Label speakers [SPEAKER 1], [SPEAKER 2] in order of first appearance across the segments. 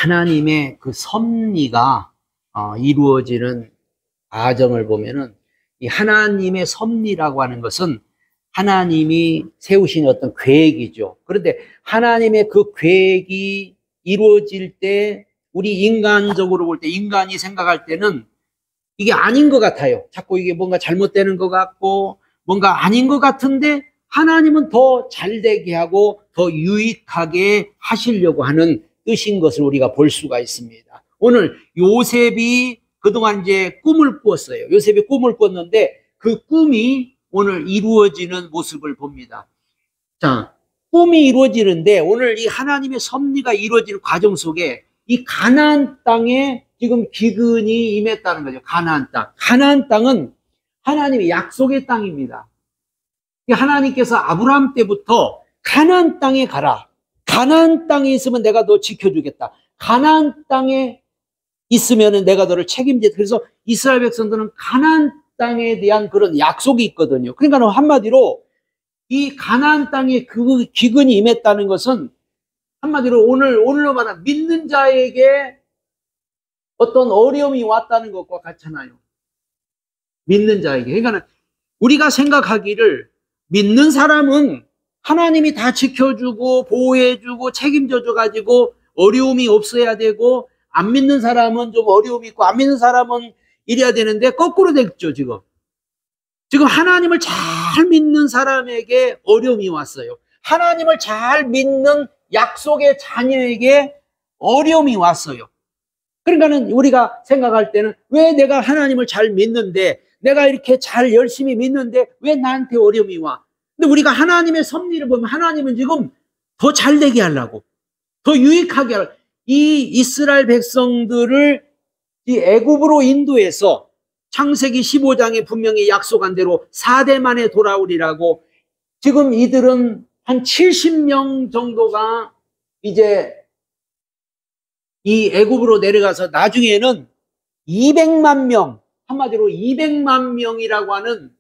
[SPEAKER 1] 하나님의 그 섭리가 이루어지는 과정을 보면은 이 하나님의 섭리라고 하는 것은 하나님이 세우신 어떤 계획이죠. 그런데 하나님의 그 계획이 이루어질 때 우리 인간적으로 볼 때 인간이 생각할 때는 이게 아닌 것 같아요. 자꾸 이게 뭔가 잘못되는 것 같고 뭔가 아닌 것 같은데 하나님은 더 잘되게 하고 더 유익하게 하시려고 하는 뜻인 것을 우리가 볼 수가 있습니다. 오늘 요셉이 그동안 이제 꿈을 꾸었어요. 요셉이 꿈을 꿨는데 그 꿈이 오늘 이루어지는 모습을 봅니다. 자, 꿈이 이루어지는데 오늘 이 하나님의 섭리가 이루어지는 과정 속에 이 가나안 땅에 지금 기근이 임했다는 거죠. 가나안 땅. 가나안 땅은 하나님의 약속의 땅입니다. 하나님께서 아브라함 때부터 가나안 땅에 가라. 가나안 땅에 있으면 내가 너 지켜주겠다. 가나안 땅에 있으면 내가 너를 책임지겠다. 그래서 이스라엘 백성들은 가나안 땅에 대한 그런 약속이 있거든요. 그러니까 한마디로 이 가나안 땅에 그 기근이 임했다는 것은 한마디로 오늘로 말하면 믿는 자에게 어떤 어려움이 왔다는 것과 같잖아요. 믿는 자에게. 그러니까 우리가 생각하기를 믿는 사람은 하나님이 다 지켜주고 보호해주고 책임져줘가지고 어려움이 없어야 되고 안 믿는 사람은 좀 어려움이 있고 안 믿는 사람은 이래야 되는데 거꾸로 됐죠. 지금 하나님을 잘 믿는 사람에게 어려움이 왔어요. 하나님을 잘 믿는 약속의 자녀에게 어려움이 왔어요. 그러니까는 우리가 생각할 때는 왜 내가 하나님을 잘 믿는데 내가 이렇게 잘 열심히 믿는데 왜 나한테 어려움이 와? 근데 우리가 하나님의 섭리를 보면 하나님은 지금 더 잘되게 하려고 더 유익하게 하려고 이 이스라엘 백성들을 이 애굽으로 인도해서 창세기 15장에 분명히 약속한 대로 4대 만에 돌아오리라고 지금 이들은 한 70명 정도가 이제 이 애굽으로 내려가서 나중에는 200만 명, 한마디로 200만 명이라고 하는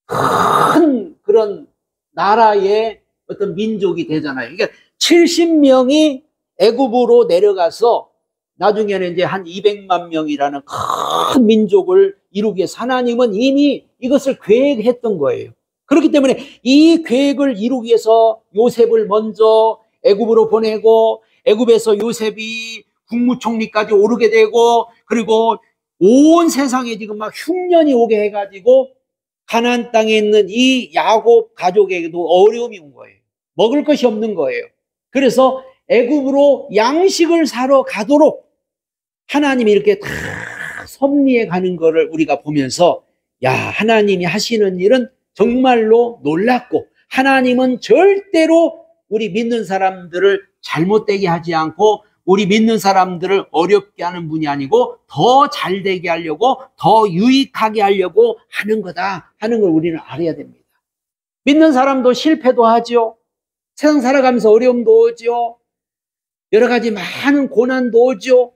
[SPEAKER 1] 큰 그런 나라의 어떤 민족이 되잖아요. 그러니까 70명이 애굽으로 내려가서 나중에는 이제 한 200만 명이라는 큰 민족을 이루기 위해서 하나님은 이미 이것을 계획했던 거예요. 그렇기 때문에 이 계획을 이루기 위해서 요셉을 먼저 애굽으로 보내고 애굽에서 요셉이 국무총리까지 오르게 되고 그리고 온 세상에 지금 막 흉년이 오게 해가지고 가나안 땅에 있는 이 야곱 가족에게도 어려움이 온 거예요. 먹을 것이 없는 거예요. 그래서 애굽으로 양식을 사러 가도록 하나님이 이렇게 다 섭리해 가는 거를 우리가 보면서 야, 하나님이 하시는 일은 정말로 놀랍고 하나님은 절대로 우리 믿는 사람들을 잘못되게 하지 않고 우리 믿는 사람들을 어렵게 하는 분이 아니고 더 잘되게 하려고 더 유익하게 하려고 하는 거다 하는 걸 우리는 알아야 됩니다. 믿는 사람도 실패도 하죠. 세상 살아가면서 어려움도 오죠. 여러 가지 많은 고난도 오죠.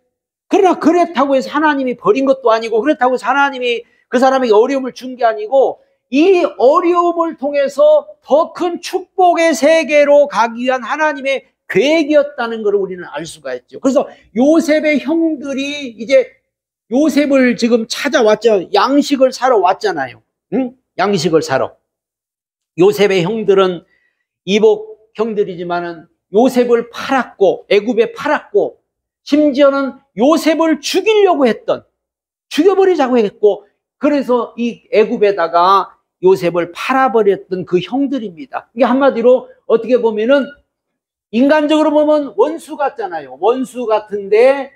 [SPEAKER 1] 그러나 그렇다고 해서 하나님이 버린 것도 아니고 그렇다고 해서 하나님이 그 사람에게 어려움을 준 게 아니고 이 어려움을 통해서 더 큰 축복의 세계로 가기 위한 하나님의 계획이었다는 것을 우리는 알 수가 있죠. 그래서 요셉의 형들이 이제 요셉을 지금 찾아왔죠. 양식을 사러 왔잖아요. 응? 양식을 사러. 요셉의 형들은 이복 형들이지만은 요셉을 팔았고 애굽에 팔았고 심지어는 요셉을 죽이려고 했던 죽여버리자고 했고 그래서 이 애굽에다가 요셉을 팔아버렸던 그 형들입니다. 이게 한마디로 어떻게 보면은 인간적으로 보면 원수 같잖아요. 원수 같은데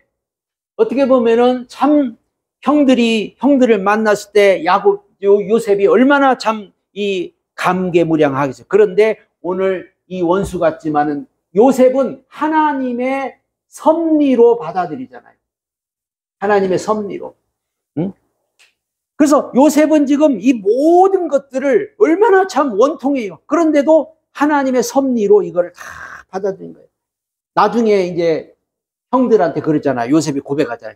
[SPEAKER 1] 어떻게 보면은 참 형들을 만났을 때 요셉이 얼마나 참 이 감개무량하겠어요. 그런데 오늘 이 원수 같지만은 요셉은 하나님의 섭리로 받아들이잖아요. 하나님의 섭리로. 응? 그래서 요셉은 지금 이 모든 것들을 얼마나 참 원통해요. 그런데도 하나님의 섭리로 이거를 다 받아들인 거예요. 나중에 이제 형들한테 그랬잖아요. 요셉이 고백하잖아요.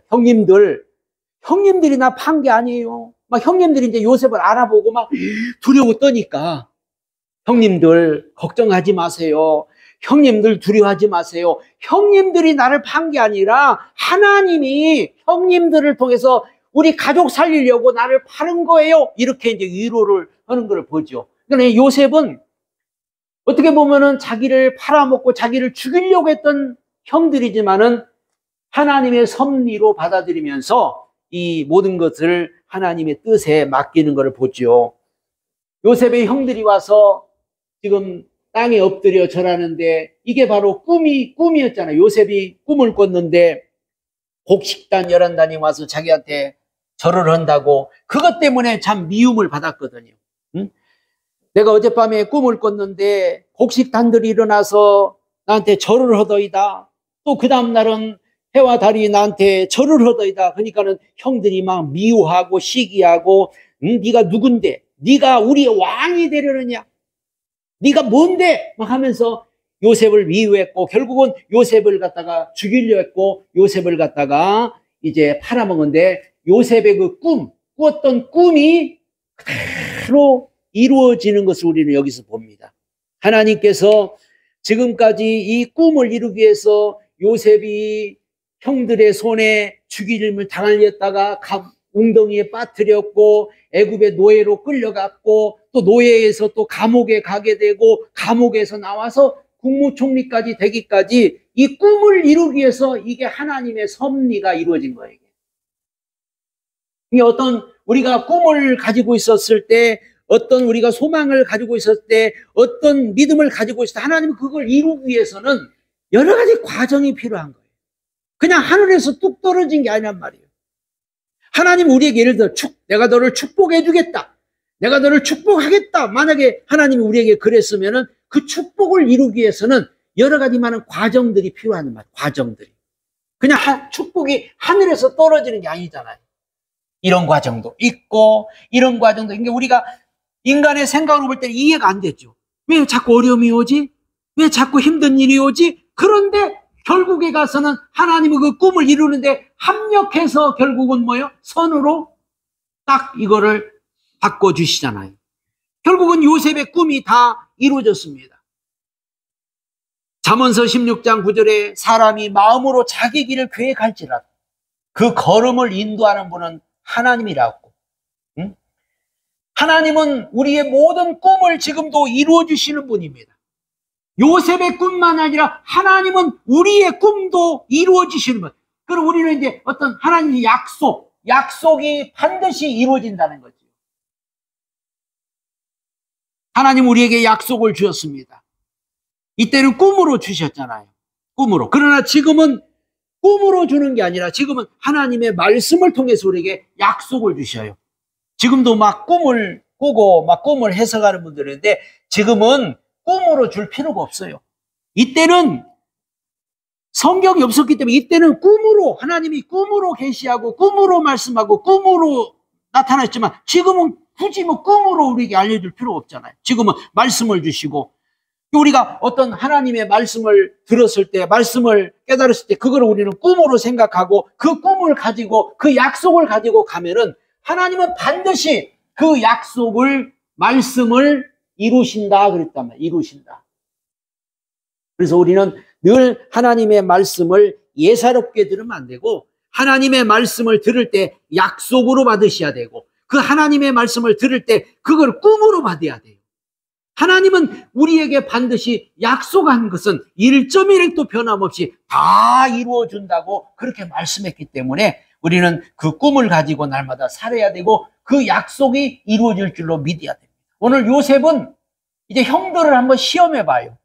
[SPEAKER 1] 형님들이 나 판 게 아니에요. 막 형님들이 이제 요셉을 알아보고 막 두려워 떠니까 형님들 걱정하지 마세요. 형님들 두려워하지 마세요. 형님들이 나를 판 게 아니라 하나님이 형님들을 통해서 우리 가족 살리려고 나를 파는 거예요. 이렇게 이제 위로를 하는 걸 보죠. 그러니까 요셉은 어떻게 보면은 자기를 팔아먹고 자기를 죽이려고 했던 형들이지만은 하나님의 섭리로 받아들이면서 이 모든 것을 하나님의 뜻에 맡기는 것을 보죠. 요셉의 형들이 와서 지금 땅에 엎드려 절하는데 이게 바로 꿈이었잖아요. 요셉이 꿈을 꿨는데 곡식단 11단이 와서 자기한테 절을 한다고 그것 때문에 참 미움을 받았거든요. 응? 내가 어젯밤에 꿈을 꿨는데 곡식단들이 일어나서 나한테 절을 하더이다. 또 그 다음날은 해와 달이 나한테 절을 하더이다. 그러니까는 형들이 막 미워하고 시기하고 네가 누군데? 네가 우리의 왕이 되려느냐? 네가 뭔데? 막 하면서 요셉을 미워했고 결국은 요셉을 갖다가 죽이려 했고 요셉을 갖다가 이제 팔아먹은데 요셉의 그 꾸었던 꿈이 그대로 이루어지는 것을 우리는 여기서 봅니다. 하나님께서 지금까지 이 꿈을 이루기 위해서 요셉이 형들의 손에 죽임을 당하였다가 웅덩이에 빠뜨렸고 애굽의 노예로 끌려갔고 또 노예에서 또 감옥에 가게 되고 감옥에서 나와서 국무총리까지 되기까지 이 꿈을 이루기 위해서 이게 하나님의 섭리가 이루어진 거예요. 이게 어떤 우리가 꿈을 가지고 있었을 때 어떤 우리가 소망을 가지고 있었을 때 어떤 믿음을 가지고 있을 때 하나님은 그걸 이루기 위해서는 여러 가지 과정이 필요한 거예요. 그냥 하늘에서 뚝 떨어진 게 아니란 말이에요. 하나님 우리에게 예를 들어 내가 너를 축복해 주겠다. 내가 너를 축복하겠다. 만약에 하나님이 우리에게 그랬으면은 그 축복을 이루기 위해서는 여러 가지 많은 과정들이 필요한 말이에요. 과정들이. 그냥 축복이 하늘에서 떨어지는 게 아니잖아요. 이런 과정도 있고 이런 과정도 그러니까 우리가 인간의 생각으로 볼 때는 이해가 안 되죠. 왜 자꾸 어려움이 오지? 왜 자꾸 힘든 일이 오지? 그런데 결국에 가서는 하나님은 그 꿈을 이루는데 합력해서 결국은 뭐예요? 선으로 딱 이거를 바꿔주시잖아요. 결국은 요셉의 꿈이 다 이루어졌습니다. 잠언서 16장 9절에 사람이 마음으로 자기 길을 계획할지라도 그 걸음을 인도하는 분은 하나님이라고. 응? 하나님은 우리의 모든 꿈을 지금도 이루어 주시는 분입니다. 요셉의 꿈만 아니라 하나님은 우리의 꿈도 이루어 주시는 분. 그럼 우리는 이제 어떤 하나님의 약속이 반드시 이루어진다는 거죠. 하나님 우리에게 약속을 주셨습니다. 이때는 꿈으로 주셨잖아요. 꿈으로. 그러나 지금은 꿈으로 주는 게 아니라 지금은 하나님의 말씀을 통해서 우리에게 약속을 주셔요. 지금도 막 꿈을 꾸고 막 꿈을 해석하는 분들인데 지금은 꿈으로 줄 필요가 없어요. 이때는 성경이 없었기 때문에 이때는 꿈으로 하나님이 꿈으로 계시하고 꿈으로 말씀하고 꿈으로 나타났지만 지금은 굳이 뭐 꿈으로 우리에게 알려줄 필요가 없잖아요. 지금은 말씀을 주시고 우리가 어떤 하나님의 말씀을 들었을 때 말씀을 깨달았을 때 그걸 우리는 꿈으로 생각하고 그 꿈을 가지고 그 약속을 가지고 가면은 하나님은 반드시 그 약속을 말씀을 이루신다 그랬단 말이에요. 이루신다. 그래서 우리는 늘 하나님의 말씀을 예사롭게 들으면 안 되고 하나님의 말씀을 들을 때 약속으로 받으셔야 되고 그 하나님의 말씀을 들을 때 그걸 꿈으로 받아야 돼요. 하나님은 우리에게 반드시 약속한 것은 1.1획도 변함없이 다 이루어준다고 그렇게 말씀했기 때문에 우리는 그 꿈을 가지고 날마다 살아야 되고 그 약속이 이루어질 줄로 믿어야 됩니다. 오늘 요셉은 이제 형들을 한번 시험해 봐요.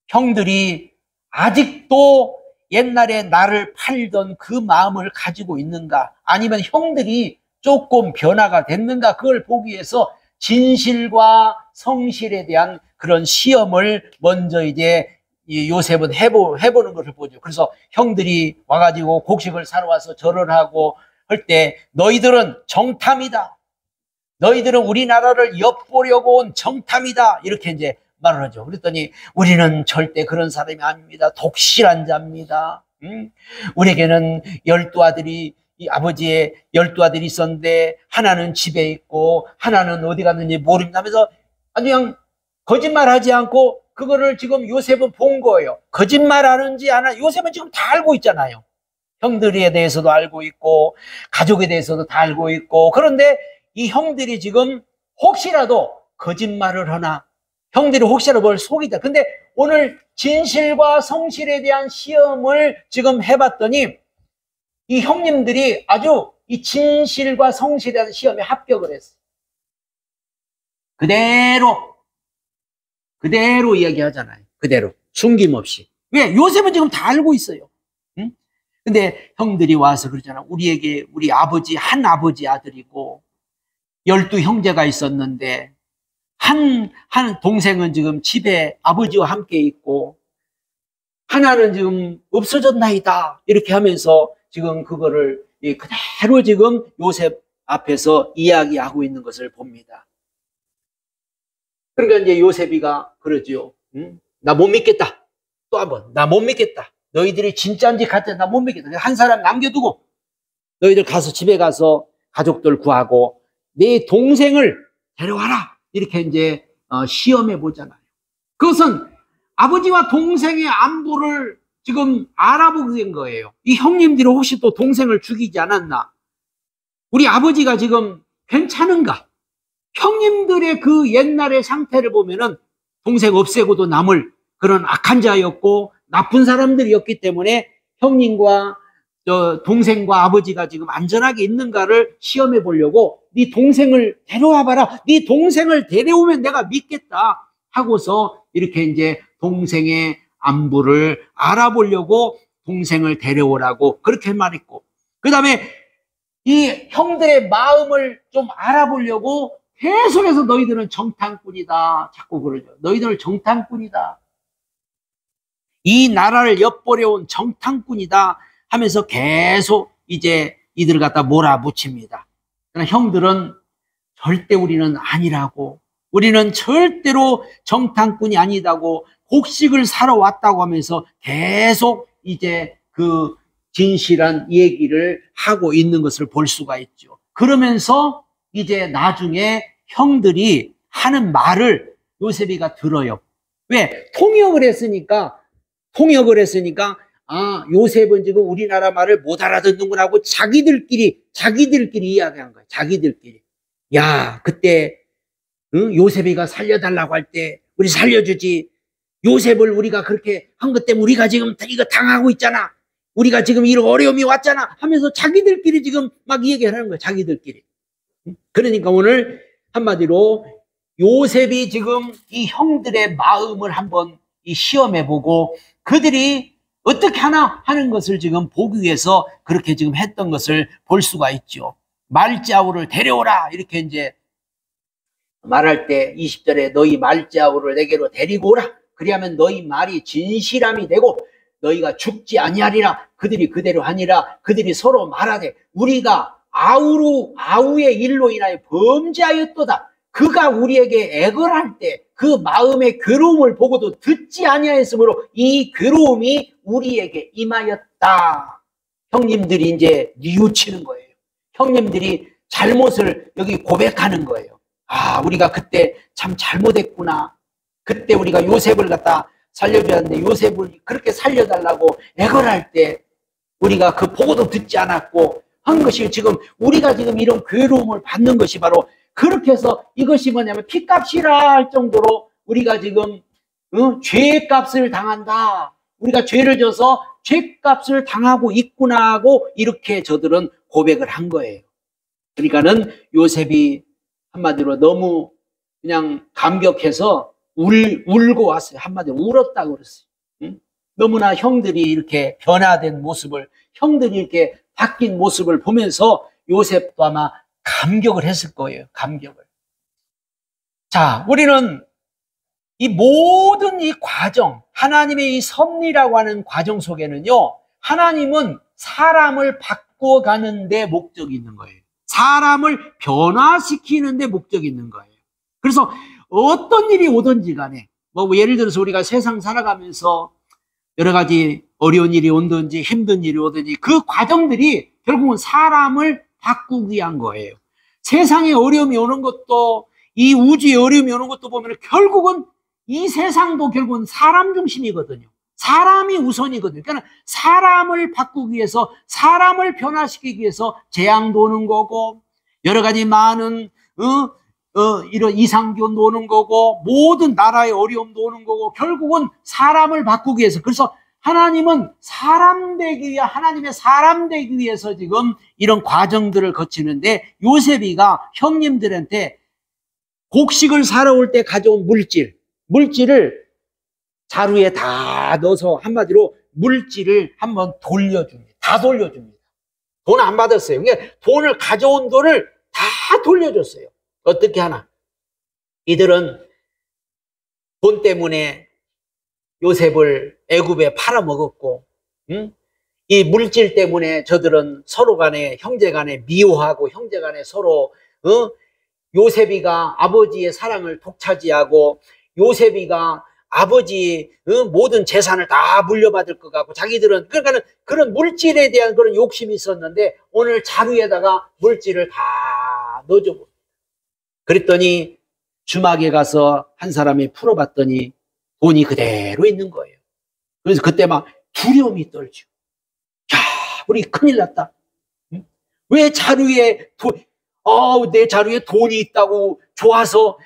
[SPEAKER 1] 형들이 아직도 옛날에 나를 팔던 그 마음을 가지고 있는가 아니면 형들이 조금 변화가 됐는가 그걸 보기 위해서 진실과 성실에 대한 그런 시험을 먼저 이제 요셉은 해보는 것을 보죠. 그래서 형들이 와가지고 곡식을 사러 와서 절을 하고 할 때 너희들은 정탐이다. 너희들은 우리나라를 엿보려고 온 정탐이다. 이렇게 이제 말을 하죠. 그랬더니 우리는 절대 그런 사람이 아닙니다. 독실한 자입니다. 우리에게는 12아들이 이 아버지의 12아들이 있었는데 하나는 집에 있고 하나는 어디 갔는지 모릅니다 하면서 아주 그냥 거짓말하지 않고 그거를 지금 요셉은 본 거예요. 거짓말 하는지 안 하는지 요셉은 지금 다 알고 있잖아요. 형들에 대해서도 알고 있고 가족에 대해서도 다 알고 있고. 그런데 이 형들이 지금 혹시라도 거짓말을 하나, 형들이 혹시라도 뭘 속이자. 근데 오늘 진실과 성실에 대한 시험을 지금 해봤더니 이 형님들이 아주 이 진실과 성실에 대한 시험에 합격을 했어요. 그대로 이야기하잖아요. 그대로 숨김없이. 왜? 요셉은 지금 다 알고 있어요. 응? 근데 형들이 와서 그러잖아. 우리에게 우리 아버지 한 아버지 아들이고 12형제가 있었는데 한 동생은 지금 집에 아버지와 함께 있고 하나는 지금 없어졌나이다. 이렇게 하면서 지금 그거를 그대로 지금 요셉 앞에서 이야기하고 있는 것을 봅니다. 그러니까 이제 요셉이가 그러죠. 응? 나 못 믿겠다. 또 한번 나 못 믿겠다. 너희들이 진짜인지 가짜인지 나 못 믿겠다. 한 사람 남겨두고 너희들 가서 집에 가서 가족들 구하고 내 동생을 데려와라. 이렇게 이제 시험해 보잖아요. 그것은 아버지와 동생의 안부를 지금 알아보게 된 거예요. 이 형님들이 혹시 또 동생을 죽이지 않았나? 우리 아버지가 지금 괜찮은가? 형님들의 그 옛날의 상태를 보면은 동생 없애고도 남을 그런 악한 자였고 나쁜 사람들이었기 때문에 형님과 동생과 아버지가 지금 안전하게 있는가를 시험해 보려고 네 동생을 데려와 봐라. 네 동생을 데려오면 내가 믿겠다 하고서 이렇게 이제 동생의 안부를 알아보려고 동생을 데려오라고 그렇게 말했고, 그 다음에 이 형들의 마음을 좀 알아보려고 계속해서 너희들은 정탐꾼이다 자꾸 그러죠. 너희들은 정탐꾼이다, 이 나라를 엿보려온 정탐꾼이다 하면서 계속 이제 이들을 갖다 몰아붙입니다. 그러나 형들은 절대 우리는 아니라고, 우리는 절대로 정탐꾼이 아니다고 곡식을 사러 왔다고 하면서 계속 이제 그 진실한 얘기를 하고 있는 것을 볼 수가 있죠. 그러면서 이제 나중에 형들이 하는 말을 요셉이가 들어요. 왜? 통역을 했으니까 아, 요셉은 지금 우리나라 말을 못 알아듣는구나 하고 자기들끼리 이야기한 거예요. 자기들끼리. 야, 그때 요셉이가 살려달라고 할 때 우리 살려주지. 요셉을 우리가 그렇게 한 것 때문에 우리가 지금 이거 당하고 있잖아. 우리가 지금 이런 어려움이 왔잖아 하면서 자기들끼리 지금 막 얘기하는 거예요. 자기들끼리. 그러니까 오늘 한마디로 요셉이 지금 이 형들의 마음을 한번 시험해보고 그들이 어떻게 하나 하는 것을 지금 보기 위해서 그렇게 지금 했던 것을 볼 수가 있죠. 말자우를 데려오라 이렇게 이제 말할 때 20절에 너희 말자우를 내게로 데리고 오라. 그리하면 너희 말이 진실함이 되고 너희가 죽지 아니하리라. 그들이 그대로 하니라. 그들이 서로 말하되 우리가 아우의 일로 인하여 범죄하였도다. 그가 우리에게 애걸할 때 그 마음의 괴로움을 보고도 듣지 아니하였으므로 이 괴로움이 우리에게 임하였다. 형님들이 이제 뉘우치는 거예요. 형님들이 잘못을 여기 고백하는 거예요. 아, 우리가 그때 참 잘못했구나. 그때 우리가 요셉을 갖다 살려주었는데 요셉을 그렇게 살려달라고 애걸할 때 우리가 그 보고도 듣지 않았고 한 것이 지금 우리가 지금 이런 괴로움을 받는 것이 바로 그렇게 해서 이것이 뭐냐면 피값이라 할 정도로 우리가 지금 죄값을 당한다. 우리가 죄를 져서 죄값을 당하고 있구나 하고 이렇게 저들은 고백을 한 거예요. 그러니까는 요셉이 한마디로 너무 그냥 감격해서 울고 왔어요. 한마디로 울었다고 그랬어요. 너무나 형들이 이렇게 변화된 모습을, 형들이 이렇게 바뀐 모습을 보면서 요셉도 아마 감격을 했을 거예요. 감격을. 자, 우리는 이 모든 이 과정, 하나님의 이 섭리라고 하는 과정 속에는요, 하나님은 사람을 바꿔가는 데 목적이 있는 거예요. 사람을 변화시키는 데 목적이 있는 거예요. 그래서 어떤 일이 오든지 간에 뭐 예를 들어서 우리가 세상 살아가면서 여러 가지 어려운 일이 오든지 힘든 일이 오든지 그 과정들이 결국은 사람을 바꾸기 위한 거예요. 세상에 어려움이 오는 것도 이 우주에 어려움이 오는 것도 보면 결국은 이 세상도 결국은 사람 중심이거든요. 사람이 우선이거든요. 그러니까 사람을 바꾸기 위해서, 사람을 변화시키기 위해서 재앙도 오는 거고, 여러 가지 많은 이런 이상기온도 오는 거고, 모든 나라의 어려움도 오는 거고, 결국은 사람을 바꾸기 위해서. 그래서 하나님은 사람 되기 위해, 하나님의 사람 되기 위해서 지금 이런 과정들을 거치는데, 요셉이가 형님들한테 곡식을 사러 올 때 가져온 물질을 자루에 다 넣어서 한마디로 물질을 한번 돌려줍니다. 다 돌려줍니다. 돈 안 받았어요. 그러니까 돈을, 가져온 돈을 다 돌려줬어요. 어떻게 하나? 이들은 돈 때문에 요셉을 애굽에 팔아먹었고, 이 물질 때문에 저들은 서로 간에, 형제 간에 미워하고, 형제 간에 서로 요셉이가 아버지의 사랑을 독차지하고, 요셉이가 아버지의 모든 재산을 다 물려받을 것 같고, 자기들은, 그러니까는 그런 물질에 대한 그런 욕심이 있었는데, 오늘 자루에다가 물질을 다 넣어줘. 그랬더니 주막에 가서 한 사람이 풀어봤더니 돈이 그대로 있는 거예요. 그래서 그때 막 두려움이 떨죠. 야, 우리 큰일 났다. 왜 자루에 내 자루에 돈이 있다고 좋아서,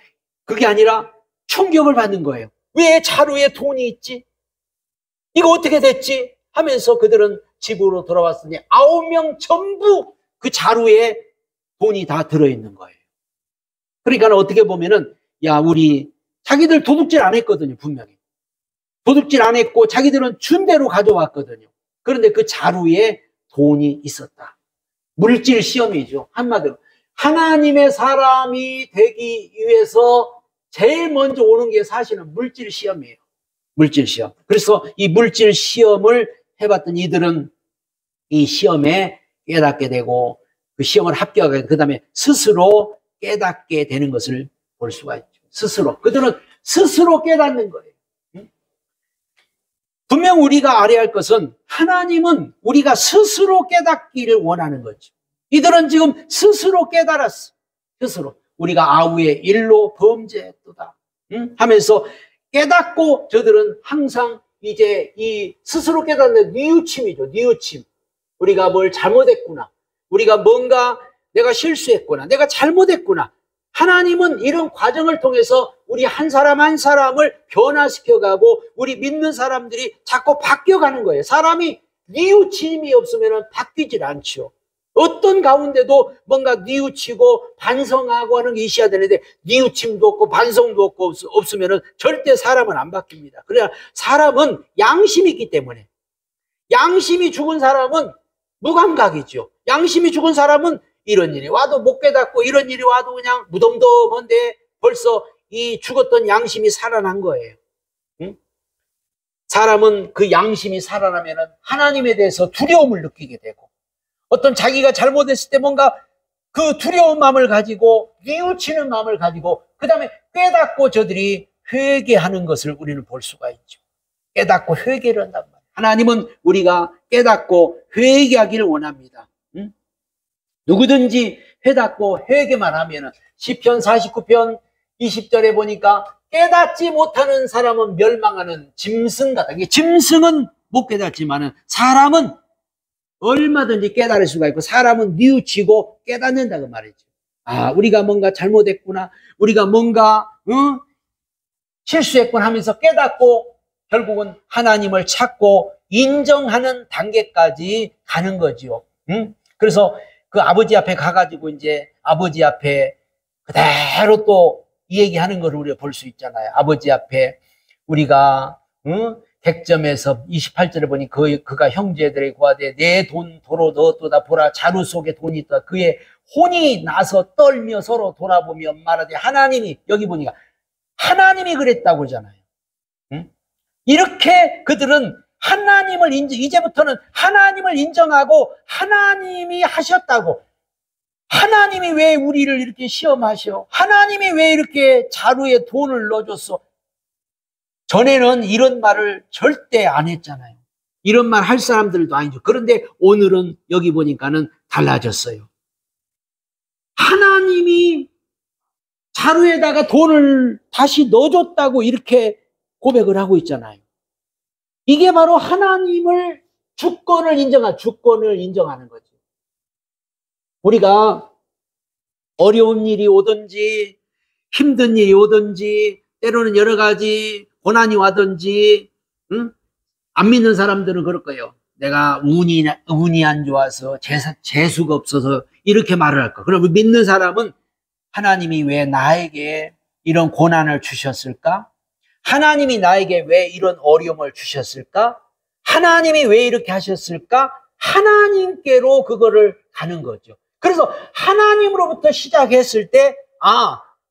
[SPEAKER 1] 그게 아니라 충격을 받는 거예요. 왜 자루에 돈이 있지? 이거 어떻게 됐지? 하면서 그들은 집으로 돌아왔으니 9명 전부 그 자루에 돈이 다 들어있는 거예요. 그러니까 어떻게 보면은, 야, 우리 자기들 도둑질 안 했거든요. 분명히 도둑질 안 했고 자기들은 준 대로 가져왔거든요. 그런데 그 자루에 돈이 있었다. 물질 시험이죠. 한마디로 하나님의 사람이 되기 위해서 제일 먼저 오는 게 사실은 물질 시험이에요. 물질 시험. 그래서 이 물질 시험을 해봤던 이들은 이 시험에 깨닫게 되고, 그 시험을 합격하게 되고, 그 다음에 스스로 깨닫게 되는 것을 볼 수가 있죠. 스스로. 그들은 스스로 깨닫는 거예요. 분명 우리가 알아야 할 것은, 하나님은 우리가 스스로 깨닫기를 원하는 거죠. 이들은 지금 스스로 깨달았어. 스스로. 우리가 아우의 일로 범죄했도다 하면서 깨닫고, 저들은 항상 이제 이 스스로 깨닫는 뉘우침이죠. 뉘우침. 우리가 뭘 잘못했구나. 우리가 뭔가 내가 실수했구나. 내가 잘못했구나. 하나님은 이런 과정을 통해서 우리 한 사람 한 사람을 변화시켜가고, 우리 믿는 사람들이 자꾸 바뀌어가는 거예요. 사람이 뉘우침이 없으면 바뀌질 않죠. 어떤 가운데도 뭔가 뉘우치고 반성하고 하는 게 있어야 되는데, 뉘우침도 없고 반성도 없고 없으면 절대 사람은 안 바뀝니다. 그래야 사람은 양심이 있기 때문에. 양심이 죽은 사람은 무감각이죠. 양심이 죽은 사람은 이런 일이 와도 못 깨닫고, 이런 일이 와도 그냥 무덤덤한데 벌써 이 죽었던 양심이 살아난 거예요. 사람은 그 양심이 살아나면 하나님에 대해서 두려움을 느끼게 되고, 어떤 자기가 잘못했을 때 뭔가 그 두려운 마음을 가지고, 뉘우치는 마음을 가지고, 그 다음에 깨닫고 저들이 회개하는 것을 우리는 볼 수가 있죠. 깨닫고 회개를 한단 말이에요. 하나님은 우리가 깨닫고 회개하기를 원합니다. 누구든지 깨닫고 회개만 하면은, 시편 49편 20절에 보니까 깨닫지 못하는 사람은 멸망하는 짐승 같다. 짐승은 못 깨닫지만은 사람은 얼마든지 깨달을 수가 있고, 사람은 뉘우치고 깨닫는다 그 말이죠. 아, 우리가 뭔가 잘못했구나, 우리가 뭔가 실수했구나 하면서 깨닫고 결국은 하나님을 찾고 인정하는 단계까지 가는 거죠. 그래서 그 아버지 앞에 가가지고 이제 아버지 앞에 그대로 또 이 얘기하는 걸 우리가 볼 수 있잖아요. 아버지 앞에 우리가 객점에서 28절에 보니 그가 형제들에게 고하되 내 돈 도로 넣었도다. 보라, 자루 속에 돈이 있다. 그의 혼이 나서 떨며 서로 돌아보며 말하되, 하나님이, 여기 보니까 하나님이 그랬다고 그러잖아요. 이렇게 그들은 하나님을 이제부터는 하나님을 인정하고, 하나님이 하셨다고, 하나님이 왜 우리를 이렇게 시험하셔? 하나님이 왜 이렇게 자루에 돈을 넣어줬어? 전에는 이런 말을 절대 안 했잖아요. 이런 말 할 사람들도 아니죠. 그런데 오늘은 여기 보니까는 달라졌어요. 하나님이 자루에다가 돈을 다시 넣어줬다고 이렇게 고백을 하고 있잖아요. 이게 바로 하나님을 주권을 인정하는 거죠. 우리가 어려운 일이 오든지 힘든 일이 오든지 때로는 여러 가지 고난이 와든지 안 믿는 사람들은 그럴 거예요. 내가 운이 안 좋아서 재수가 없어서 이렇게 말을 할 거예요. 그럼 믿는 사람은 하나님이 왜 나에게 이런 고난을 주셨을까? 하나님이 나에게 왜 이런 어려움을 주셨을까? 하나님이 왜 이렇게 하셨을까? 하나님께로 그거를 가는 거죠. 그래서 하나님으로부터 시작했을 때,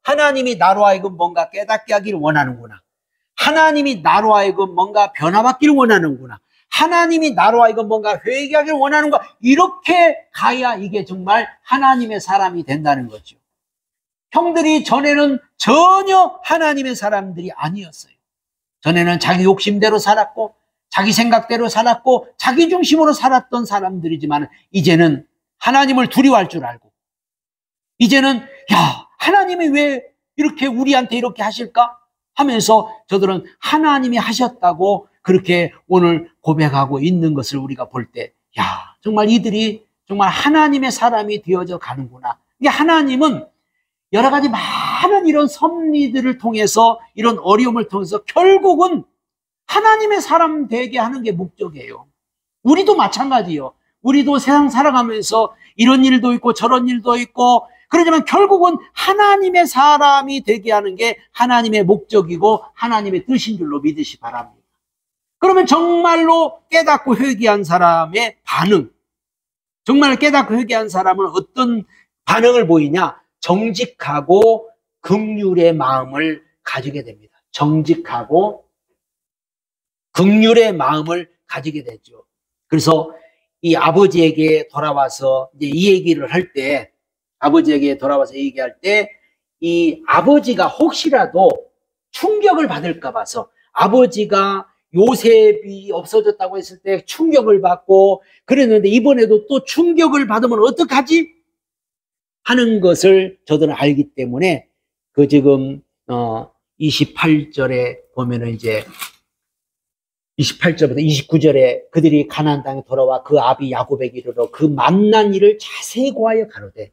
[SPEAKER 1] 하나님이 나로 하여금 뭔가 깨닫게 하기를 원하는구나. 하나님이 나로 하여금 뭔가 변화받기를 원하는구나. 하나님이 나로 하여금 뭔가 회개하기를 원하는구나. 이렇게 가야 이게 정말 하나님의 사람이 된다는 거죠. 형들이 전에는 전혀 하나님의 사람들이 아니었어요. 전에는 자기 욕심대로 살았고, 자기 생각대로 살았고, 자기 중심으로 살았던 사람들이지만, 이제는 하나님을 두려워할 줄 알고, 이제는 하나님이 왜 이렇게 우리한테 이렇게 하실까? 하면서 저들은 하나님이 하셨다고 그렇게 오늘 고백하고 있는 것을 우리가 볼 때, 정말 이들이 정말 하나님의 사람이 되어져 가는구나. 이게 하나님은 여러 가지 많은 이런 섭리들을 통해서, 이런 어려움을 통해서 결국은 하나님의 사람 되게 하는 게 목적이에요. 우리도 마찬가지예요. 우리도 세상 살아가면서 이런 일도 있고 저런 일도 있고, 그러지만 결국은 하나님의 사람이 되게 하는 게 하나님의 목적이고 하나님의 뜻인 줄로 믿으시 바랍니다. 그러면 정말로 깨닫고 회개한 사람의 반응, 정말 깨닫고 회개한 사람은 어떤 반응을 보이냐? 정직하고 긍휼의 마음을 가지게 됩니다. 정직하고 긍휼의 마음을 가지게 되죠. 그래서 이 아버지에게 돌아와서 이제 이 얘기를 할 때, 아버지에게 돌아와서 얘기할 때, 이 아버지가 혹시라도 충격을 받을까 봐서, 아버지가 요셉이 없어졌다고 했을 때 충격을 받고 그랬는데 이번에도 또 충격을 받으면 어떡하지? 하는 것을 저들은 알기 때문에, 그 지금 28절에 보면은 이제 28절부터 29절에 그들이 가나안 땅에 돌아와 그 아비 야곱에게 이르러 그 만난 일을 자세히 고하여 가로되,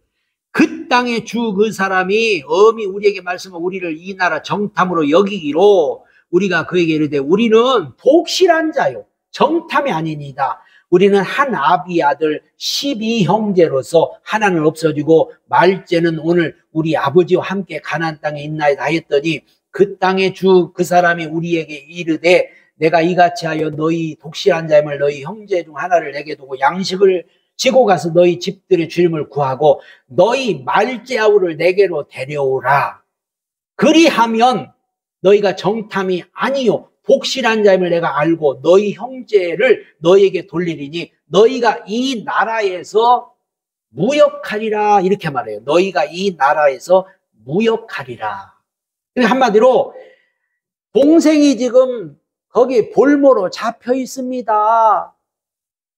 [SPEAKER 1] 그 땅의 주 그 사람이 엄히 우리에게 말씀하고 우리를 이 나라 정탐으로 여기기로 우리가 그에게 이르되 우리는 독실한 자요 정탐이 아니니이다. 우리는 한 아비 아들 12형제로서 하나는 없어지고 말째는 오늘 우리 아버지와 함께 가나안 땅에 있나이다 했더니, 그 땅의 주 그 사람이 우리에게 이르되 내가 이같이 하여 너희 독실한 자임을 너희 형제 중 하나를 내게 두고 양식을 지고 가서 너희 집들의 주임을 구하고 너희 말째 아우를 내게로 데려오라. 그리하면 너희가 정탐이 아니요 독실한 자임을 내가 알고 너희 형제를 너희에게 돌리리니 너희가 이 나라에서 무역하리라. 이렇게 말해요. 너희가 이 나라에서 무역하리라. 한마디로 동생이 지금 거기 볼모로 잡혀 있습니다.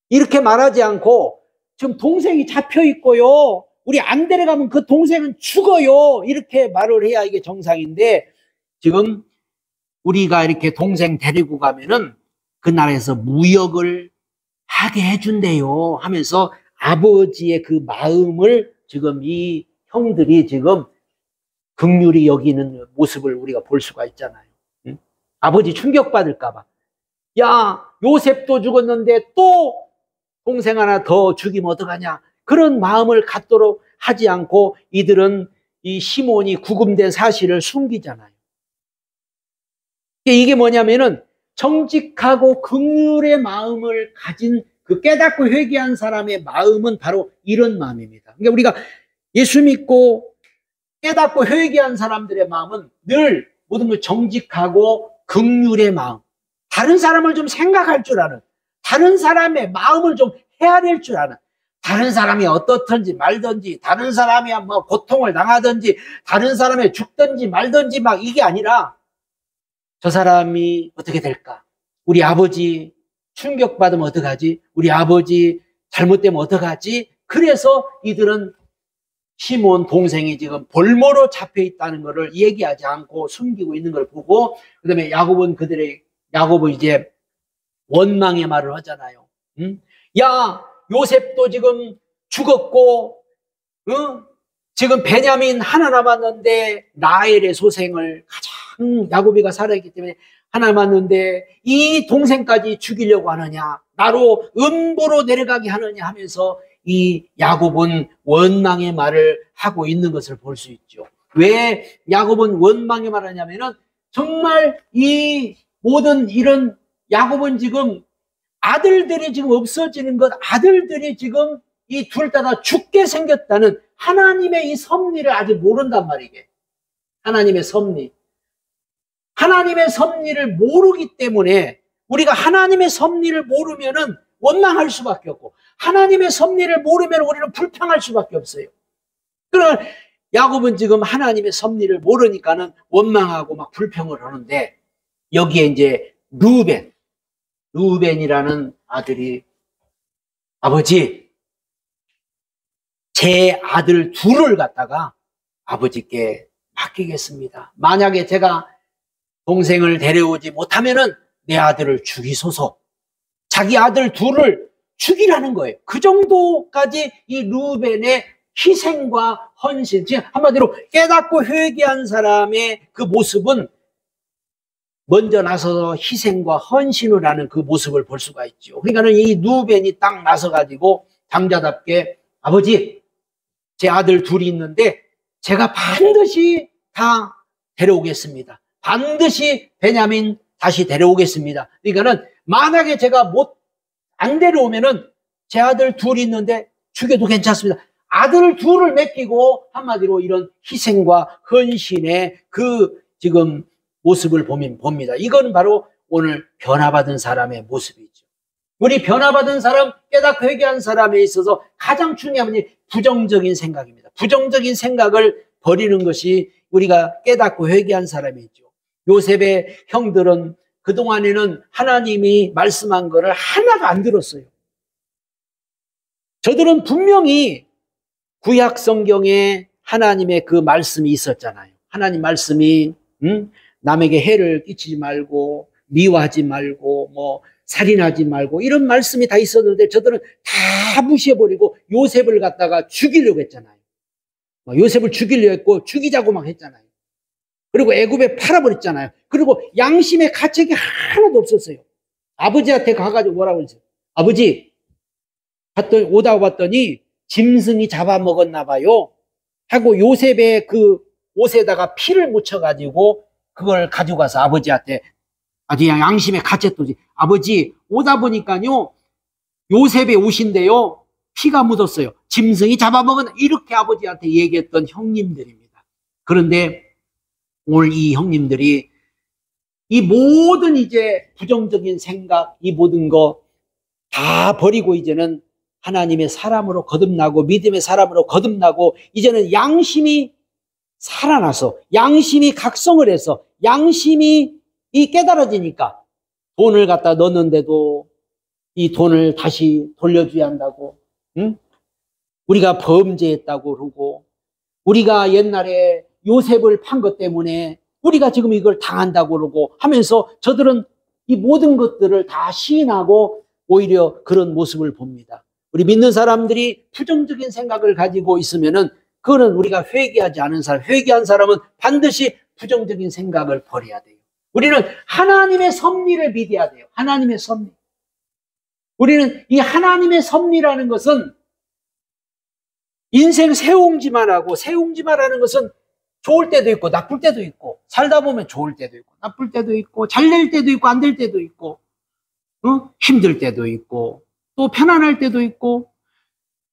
[SPEAKER 1] 이렇게 말하지 않고 지금 동생이 잡혀 있고요. 우리 안 데려가면 그 동생은 죽어요. 이렇게 말을 해야 이게 정상인데, 지금 우리가 이렇게 동생 데리고 가면은 그 나라에서 무역을 하게 해준대요 하면서 아버지의 그 마음을 지금 이 형들이 지금 긍휼히 여기는 모습을 우리가 볼 수가 있잖아요. 응? 아버지 충격받을까봐. 야, 요셉도 죽었는데 또 동생 하나 더 죽이면 어떡하냐. 그런 마음을 갖도록 하지 않고 이들은 이 시몬이 구금된 사실을 숨기잖아요. 이게 뭐냐면은 정직하고 긍휼의 마음을 가진 그 깨닫고 회개한 사람의 마음은 바로 이런 마음입니다. 그러니까 우리가 예수 믿고 깨닫고 회개한 사람들의 마음은 늘 모든 걸 정직하고 긍휼의 마음, 다른 사람을 좀 생각할 줄 아는, 다른 사람의 마음을 좀 헤아릴 줄 아는, 다른 사람이 어떻든지 말든지, 다른 사람이 뭐 고통을 당하든지, 다른 사람이 죽든지 말든지 막 이게 아니라 저 사람이 어떻게 될까? 우리 아버지 충격받으면 어떡하지? 우리 아버지 잘못되면 어떡하지? 그래서 이들은 시몬 동생이 지금 볼모로 잡혀 있다는 것을 얘기하지 않고 숨기고 있는 걸 보고, 그 다음에 야곱은 이제 원망의 말을 하잖아요. 응? 야, 요셉도 지금 죽었고, 응? 지금 베냐민 하나 남았는데, 라헬의 소생을 가장 야곱이가 살아있기 때문에 하나 남았는데, 이 동생까지 죽이려고 하느냐, 나로 음부로 내려가게 하느냐 하면서 이 야곱은 원망의 말을 하고 있는 것을 볼 수 있죠. 왜 야곱은 원망의 말을 하냐면은, 정말 이 모든 이런 야곱은 지금 아들들이 지금 없어지는 것, 아들들이 지금 이 둘 다 죽게 생겼다는 하나님의 이 섭리를 아직 모른단 말이게. 하나님의 섭리. 하나님의 섭리를 모르기 때문에, 우리가 하나님의 섭리를 모르면은 원망할 수밖에 없고, 하나님의 섭리를 모르면 우리는 불평할 수밖에 없어요. 그러나 야곱은 지금 하나님의 섭리를 모르니까는 원망하고 막 불평을 하는데, 여기에 이제 루벤이라는 아들이, 아버지, 제 아들 둘을 갖다가 아버지께 맡기겠습니다. 만약에 제가 동생을 데려오지 못하면은 내 아들을 죽이소서. 자기 아들 둘을 죽이라는 거예요. 그 정도까지 이 루벤의 희생과 헌신, 즉 한마디로 깨닫고 회개한 사람의 그 모습은 먼저 나서서 희생과 헌신을 하는 그 모습을 볼 수가 있죠. 그러니까는 이 루벤이 딱 나서가지고 장자답게, 아버지, 제 아들 둘이 있는데 제가 반드시 다 데려오겠습니다. 반드시 베냐민 다시 데려오겠습니다. 그러니까는 만약에 제가 안 데려오면은 제 아들 둘이 있는데 죽여도 괜찮습니다. 아들 둘을 맡기고 한마디로 이런 희생과 헌신의 그 지금 모습을 봅니다. 이건 바로 오늘 변화받은 사람의 모습이죠. 우리 변화받은 사람, 깨닫고 회개한 사람에 있어서 가장 중요한 건 부정적인 생각입니다. 부정적인 생각을 버리는 것이 우리가 깨닫고 회개한 사람이죠. 요셉의 형들은 그동안에는 하나님이 말씀한 거를 하나도 안 들었어요. 저들은 분명히 구약 성경에 하나님의 그 말씀이 있었잖아요. 하나님 말씀이 남에게 해를 끼치지 말고, 미워하지 말고, 뭐 살인하지 말고, 이런 말씀이 다 있었는데 저들은 다 무시해버리고 요셉을 갖다가 죽이려고 했잖아요. 요셉을 죽이려고 했고 죽이자고 막 했잖아요. 그리고 애굽에 팔아버렸잖아요. 그리고 양심의 가책이 하나도 없었어요. 아버지한테 가가지고 뭐라고 했어요? 아버지, 오다 봤더니 짐승이 잡아먹었나 봐요 하고 요셉의 그 옷에다가 피를 묻혀가지고 그걸 가지고 가서 아버지한테, 아주 양심의 가책도지, 아버지, 오다 보니까요 요셉의 옷인데요 피가 묻었어요. 짐승이 잡아먹은, 이렇게 아버지한테 얘기했던 형님들입니다. 그런데 오늘 이 형님들이 이 모든 이제 부정적인 생각, 이 모든 거 다 버리고 이제는 하나님의 사람으로 거듭나고 믿음의 사람으로 거듭나고 이제는 양심이 살아나서, 양심이 각성을 해서, 양심이 깨달아지니까 돈을 갖다 넣었는데도 이 돈을 다시 돌려줘야 한다고, 응? 우리가 범죄했다고 그러고, 우리가 옛날에 요셉을 판 것 때문에 우리가 지금 이걸 당한다고 그러고 하면서 저들은 이 모든 것들을 다 시인하고 오히려 그런 모습을 봅니다. 우리 믿는 사람들이 부정적인 생각을 가지고 있으면은 그거는 우리가 회개하지 않은 사람, 회개한 사람은 반드시 부정적인 생각을 버려야 돼요. 우리는 하나님의 섭리를 믿어야 돼요. 하나님의 섭리. 우리는 이 하나님의 섭리라는 것은 인생 새옹지마라고, 새옹지마라는 것은 좋을 때도 있고 나쁠 때도 있고, 살다 보면 좋을 때도 있고 나쁠 때도 있고, 잘 될 때도 있고 안 될 때도 있고, 힘들 때도 있고 또 편안할 때도 있고.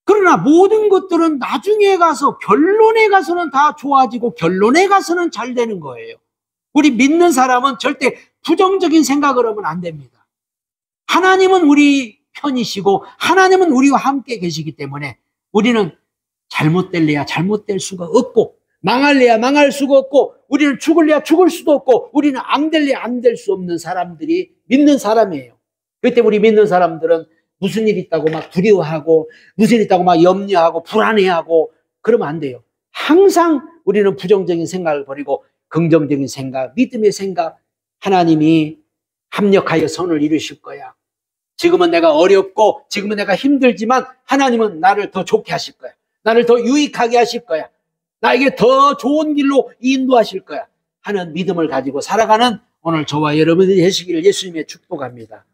[SPEAKER 1] 그러나 모든 것들은 나중에 가서, 결론에 가서는 다 좋아지고 결론에 가서는 잘 되는 거예요. 우리 믿는 사람은 절대 부정적인 생각을 하면 안 됩니다. 하나님은 우리 편이시고 하나님은 우리와 함께 계시기 때문에 우리는 잘못될래야 잘못될 수가 없고, 망할래야 망할 수가 없고, 우리는 죽을래야 죽을 수도 없고, 우리는 안 될래야 안 될 수 없는 사람들이 믿는 사람이에요. 그때 우리 믿는 사람들은 무슨 일 있다고 막 두려워하고, 무슨 일 있다고 막 염려하고 불안해하고 그러면 안 돼요. 항상 우리는 부정적인 생각을 버리고 긍정적인 생각, 믿음의 생각, 하나님이 합력하여 선을 이루실 거야. 지금은 내가 어렵고 지금은 내가 힘들지만 하나님은 나를 더 좋게 하실 거야. 나를 더 유익하게 하실 거야. 나에게 더 좋은 길로 인도하실 거야 하는 믿음을 가지고 살아가는 오늘 저와 여러분이 되시기를 예수님의 축복합니다.